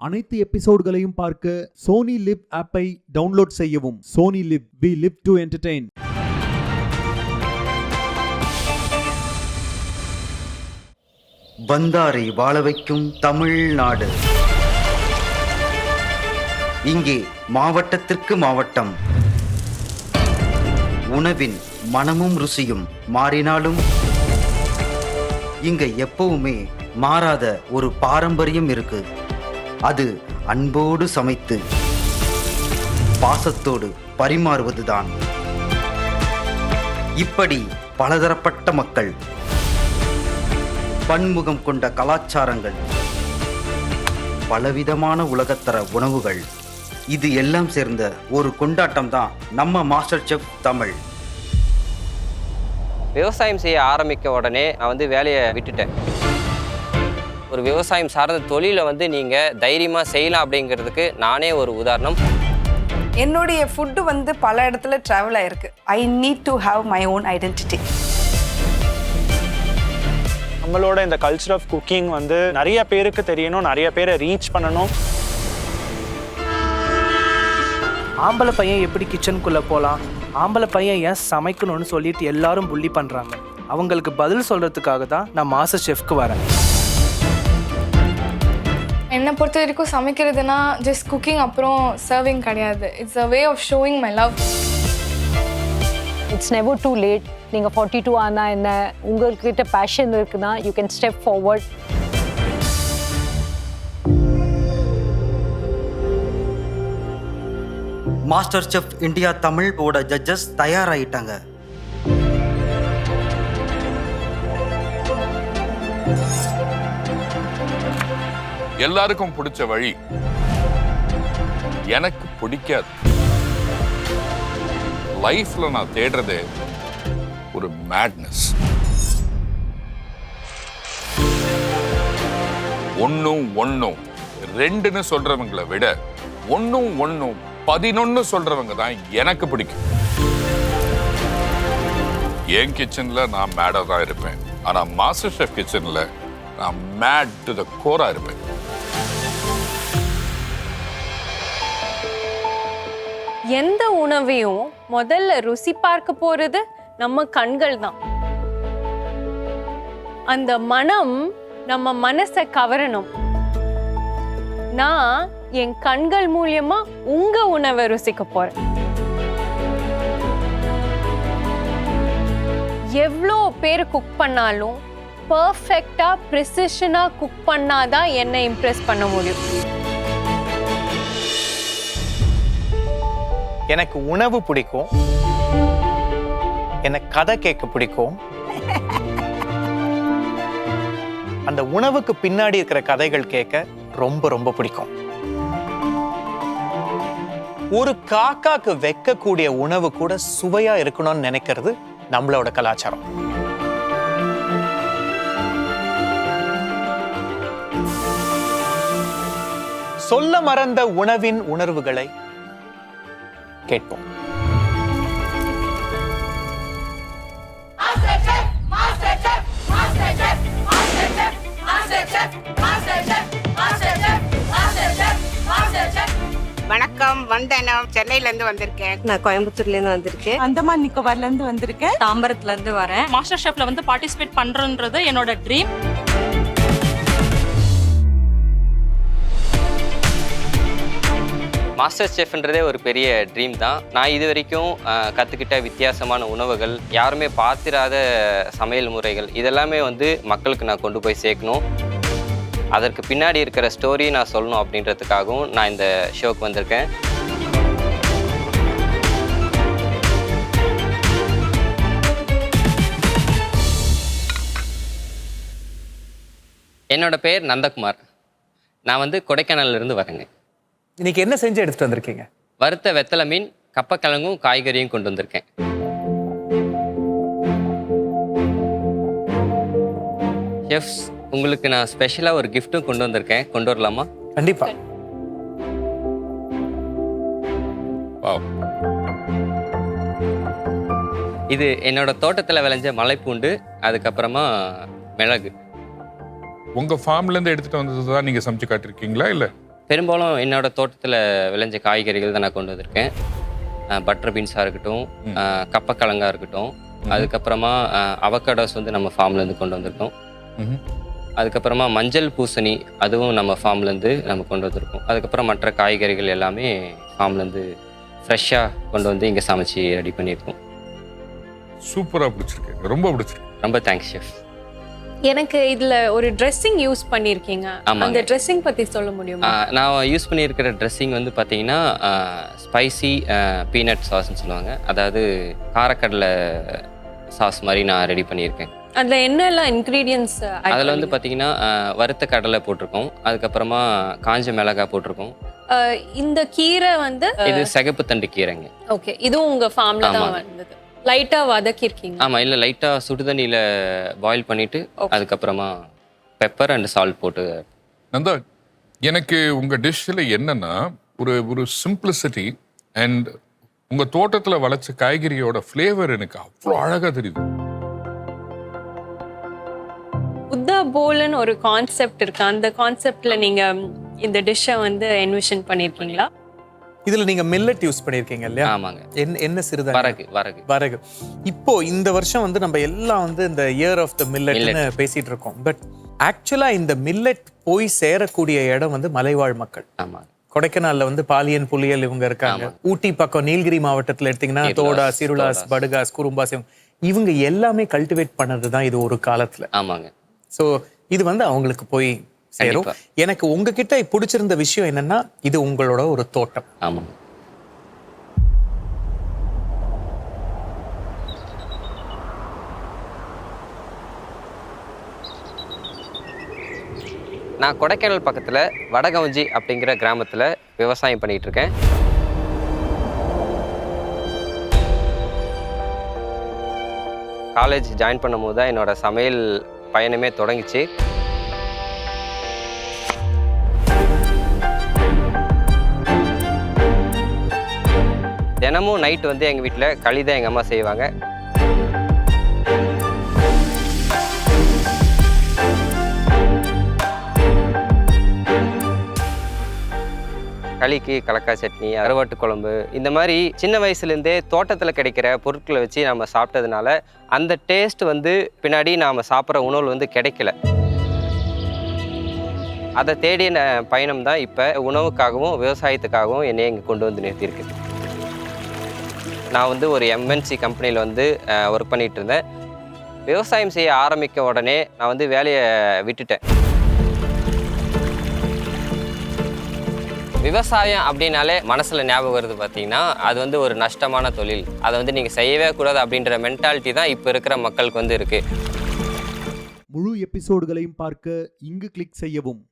அனைத்து எபிசோட்களையும் பார்க்க சோனி லிவ் ஆப்பை டவுன்லோட் செய்யவும். Sony Liv, we live to entertain. வந்தாரை வாழ வைக்கும் தமிழ்நாடு. இங்கே மாவட்டத்திற்கு மாவட்டம் உணவின் மனமும் ருசியும் மாறினாலும் இங்க எப்பவுமே மாறாத ஒரு பாரம்பரியம் இருக்கு. அது அன்போடு சமைத்து பாசத்தோடு பரிமாறுவதுதான். இப்படி பலதரப்பட்ட மக்கள், பன்முகம் கொண்ட கலாச்சாரங்கள், பலவிதமான உலகத்தர உணவுகள், இது எல்லாம் சேர்ந்த ஒரு கொண்டாட்டம் தான் நம்ம மாஸ்டர் செஃப் தமிழ். விவசாயம் செய்ய ஆரம்பிக்க உடனே நான் வேலையை விட்டுட்டேன். ஒரு விவசாயம் சார்ந்த தொழிலை நீங்கள் தைரியமாக செய்யலாம் அப்படிங்கிறதுக்கு நானே ஒரு உதாரணம். என்னுடைய ஃபுட்டு பல இடத்துல ட்ராவல் ஆயிருக்கு. I need to have my own identity. நம்மளோட இந்த கல்ச்சர் ஆஃப் குக்கிங் நிறைய பேருக்கு தெரியணும், நிறைய பேரை ரீச் பண்ணணும். ஆம்பளை பையன் எப்படி கிச்சனுக்குள்ளே போகலாம், ஆம்பளை பையன் ஏன் சமைக்கணும்னு சொல்லிட்டு எல்லாரும் புள்ளி பண்ணுறாங்க. அவங்களுக்கு பதில் சொல்கிறதுக்காக தான் நான் மாஸ்டர் ஷெஃப்க்கு வரேன். என்னை பொறுத்த வரைக்கும் சமைக்கிறதுனா ஜஸ்ட் குக்கிங் அப்புறம் சர்விங் கிடையாது. It's a way of showing my love. It's never too late. நீங்கள் 42 ஆனால் என்ன, உங்கள்கிட்ட பேஷன் இருக்குன்னா you can step forward. Master chef India தமிழோட ஜட்ஜஸ் தயாராயிட்டாங்க. எல்லாருக்கும் பிடிச்ச வழி எனக்கு பிடிக்காது. லைஃப்ல நான் தேடுறது ஒரு மேட்னஸ். ஒன்னும் ரெண்டுன்னு சொல்றவங்களை விட 11 சொல்றவங்க தான் எனக்கு பிடிக்கும். என் கிச்சன்ல நான் மேடா தான் இருப்பேன். ஆனா மாஸ்டர் ஷெஃப் கிச்சன்ல நான் மேட் டு த கோரா இருப்பேன். எந்த உணவையும் முதல்ல ருசி பார்க்க போறது நம்ம கண்கள் தான். அந்த மனம் நம்ம மனசை கவரணும். நான் என் கண்கள் மூலியமா உங்க உணவை ருசிக்க போறேன். எவ்வளோ பேர் குக் பண்ணாலும் பர்ஃபெக்டா ப்ரிசிஷனா குக் பண்ணாதான் என்னை இம்ப்ரெஸ் பண்ண முடியும். எனக்கு உணவு பிடிக்கும், எனக்கு கதை கேட்க பிடிக்கும். அந்த உணவுக்கு பின்னாடி இருக்கிற கதைகள் கேட்க ரொம்ப ரொம்ப பிடிக்கும். ஒரு காக்காக்கு வைக்கக்கூடிய உணவு கூட சுவையா இருக்கணும்னு நினைக்கிறது நம்மளோட கலாச்சாரம். சொல்ல மறந்த உணவின் உணர்வுகளை கேட்போம். வணக்கம், வந்தனம். சென்னையில இருந்து வந்திருக்கேன். நான் கோயம்புத்தூர்ல இருந்து வந்திருக்கேன். அந்தமான் நிக்கோபார்ல இருந்து வந்திருக்கேன். தாம்பரத்துல இருந்து வரேன். மாஸ்டர் ஷெஃப்ல பார்ட்டிசிபேட் பண்றன்றது என்னோட ட்ரீம். மாஸ்டர் ஷெஃப்ன்றதே ஒரு பெரிய ட்ரீம் தான். நான் இது வரைக்கும் கற்றுக்கிட்ட வித்தியாசமான உணவுகள், யாருமே பார்த்திராத சமையல் முறைகள், இதெல்லாமே மக்களுக்கு நான் கொண்டு போய் சேர்க்கணும். அதற்கு பின்னாடி இருக்கிற ஸ்டோரி நான் சொல்லணும் அப்படின்றதுக்காகவும் நான் இந்த ஷோக்கு வந்திருக்கேன். என்னோட பேர் நந்தகுமார். நான் கொடைக்கானல்ல இருந்து வரேங்க. இன்னைக்கு என்ன செஞ்சு எடுத்துட்டு வந்திருக்கீங்க? வறுத்த வெத்தலை மீன், கப்பக்கிழங்கும் காய்கறியும் கொண்டு வந்திருக்கேன். ஷெஃப்ஸ், உங்களுக்கு நான் ஸ்பெஷலாக ஒரு கிஃப்ட்டும் கொண்டு வந்திருக்கேன். கொண்டு வரலாமா? கண்டிப்பா. இது என்னோட தோட்டத்தில் விளைஞ்ச மலைப்பூண்டு, அதுக்கப்புறமா மிளகு. உங்க ஃபார்ம்ல இருந்து எடுத்துட்டு வந்தது தான் நீங்க சமைச்சு காட்டிருக்கீங்களா இல்ல? பெரும்பாலும் என்னோட தோட்டத்தில் விளைஞ்ச காய்கறிகள் தான் நான் கொண்டு வந்திருக்கேன். பட்டர் பீன்ஸாக இருக்கட்டும், கப்பக்கிழங்கா இருக்கட்டும், அதுக்கப்புறமா அவக்காடோஸ் வந்து நம்ம ஃபார்ம்லேருந்து கொண்டு வந்திருக்கோம். அதுக்கப்புறமா மஞ்சள் பூசணி அதுவும் நம்ம ஃபார்ம்லேருந்து நம்ம கொண்டு வந்திருக்கோம். அதுக்கப்புறம் மற்ற காய்கறிகள் எல்லாமே ஃபார்ம்லேருந்து ஃப்ரெஷ்ஷாக கொண்டு வந்து இங்கே சமைச்சு ரெடி பண்ணியிருக்கோம். சூப்பராக பிடிச்சிருக்கு, ரொம்ப பிடிச்சிருக்கு. ரொம்ப தேங்க்ஸ் ஷெஃப். எனக்கு இதுல ஒரு ட்ரெஸ்ஸிங் யூஸ் பண்ணியிருக்கீங்க. ஆமாங்க. அந்த ட்ரெஸ்ஸிங் பத்தி சொல்ல முடியுமா? நான் யூஸ் பண்ணியிருக்கிற ட்ரெஸ்ஸிங் வந்து பார்த்தீங்கன்னா ஸ்பைசி பீனட் சாஸ்ன்னு சொல்லுவாங்க. அதாவது காரக்கடலை சாஸ் மாதிரி நான் ரெடி பண்ணியிருக்கேன். அதுல என்னெல்லாம் இன்க்ரீடியன்ஸ்? அதில் வந்து பார்த்தீங்கன்னா வறுத்த கடலை போட்டிருக்கோம், அதுக்கப்புறமா காஞ்ச மிளகாய் போட்டிருக்கோம். இந்த கீரை வந்து இது சிகப்பு தண்டு கீரைங்க. ஓகே, இதுவும் உங்க ஃபார்ம்ல தான் ஆமாங்க. வந்தது. லைட்டா வதக்கிருக்கீங்க? ஆமாம், இல்லை லைட்டாக சுடுதண்ணியில் பாயில் பண்ணிவிட்டு அதுக்கப்புறமா பெப்பர் அண்ட் சால்ட் போட்டு. நந்தா, எனக்கு உங்கள் டிஷ்ஷில் என்னென்னா ஒரு சிம்பிளிசிட்டி அண்ட் உங்கள் தோட்டத்தில் வளைச்ச காய்கறியோட ஃப்ளேவர் எனக்கு அவ்வளோ அழகாக தெரியுது. புத்தா போல்னு ஒரு கான்செப்ட் இருக்கு. அந்த கான்செப்ட்ல நீங்க இந்த டிஷ்ஷை வந்து என்விஷன் பண்ணிருக்கீங்களா? இதுல நீங்க மில்லட் யூஸ் பண்ணிருக்கீங்க இல்லையா? ஆமாங்க. என்ன சிறுதானியம்? வரகு. இப்போ இந்த வருஷம் வந்து நம்ம எல்லாம் வந்து இந்த இயர் ஆஃப் த மில்லட்னு பேசிட்டு இருக்கோம். பட் ஆக்சுவலா இந்த மில்லட் போய் சேரக்கூடிய இடம் வந்து மலைவாழ் மக்கள். ஆமாங்க. கொடைக்கானல்ல வந்து பாலியன், புலியல் இவங்க இருக்காங்க. ஊட்டி பக்கம் நீலகிரி மாவட்டத்துல எடுத்தீங்கன்னா தோடா, சிருளாஸ், படுகாஸ், குறும்பாஸ் இவங்க எல்லாமே கல்டிவேட் பண்ணது தான் இது ஒரு காலத்துல. ஆமாங்க. ஸோ இது வந்து அவங்களுக்கு போய் சேரும். எனக்கு உங்ககிட்ட பிடிச்சிருந்த விஷயம் என்னன்னா இது உங்களோட ஒரு தோட்டம். ஆமாங்க. நான் கொடைக்கானல் பக்கத்தில் வடகவுஞ்சி அப்படிங்கிற கிராமத்தில் விவசாயம் பண்ணிகிட்டு இருக்கேன். காலேஜ் ஜாயின் பண்ணும்போது தான் என்னோட சமையல் பயணமே தொடங்கிச்சு. தினமும் நைட் வந்து எங்கள் வீட்டில் களி தான் எங்கள் அம்மா செய்வாங்க. களிக்கு கலக்காய் சட்னி, அறுவாட்டு குழம்பு, இந்த மாதிரி சின்ன வயசுலேருந்தே தோட்டத்தில் கிடைக்கிற பொருட்களை வச்சு நம்ம சாப்பிட்டதுனால அந்த டேஸ்ட் வந்து பின்னாடி நாம் சாப்பிட்ற உணவு வந்து கிடைக்கல. அதை தேடிய பயணம் தான் இப்போ உணவுக்காகவும் விவசாயத்துக்காகவும் என்னை இங்கே கொண்டு வந்து நிறுத்தியிருக்கு. நான் வந்து ஒரு MNC கம்பெனியில் வந்து ஒர்க் பண்ணிகிட்டு இருந்தேன். விவசாயம் செய்ய ஆரம்பிக்க உடனே நான் வந்து வேலையை விட்டுட்டேன். விவசாயம் அப்படின்னாலே மனசில் ஞாபகம் வருது பார்த்தீங்கன்னா அது வந்து ஒரு நஷ்டமான தொழில். அதை வந்து நீங்கள் செய்யவே கூடாது அப்படின்ற மென்டாலிட்டி தான் இப்போ இருக்கிற மக்களுக்கு வந்து இருக்குது. முழு எபிசோடுகளையும் பார்க்க இங்கு கிளிக் செய்யவும்.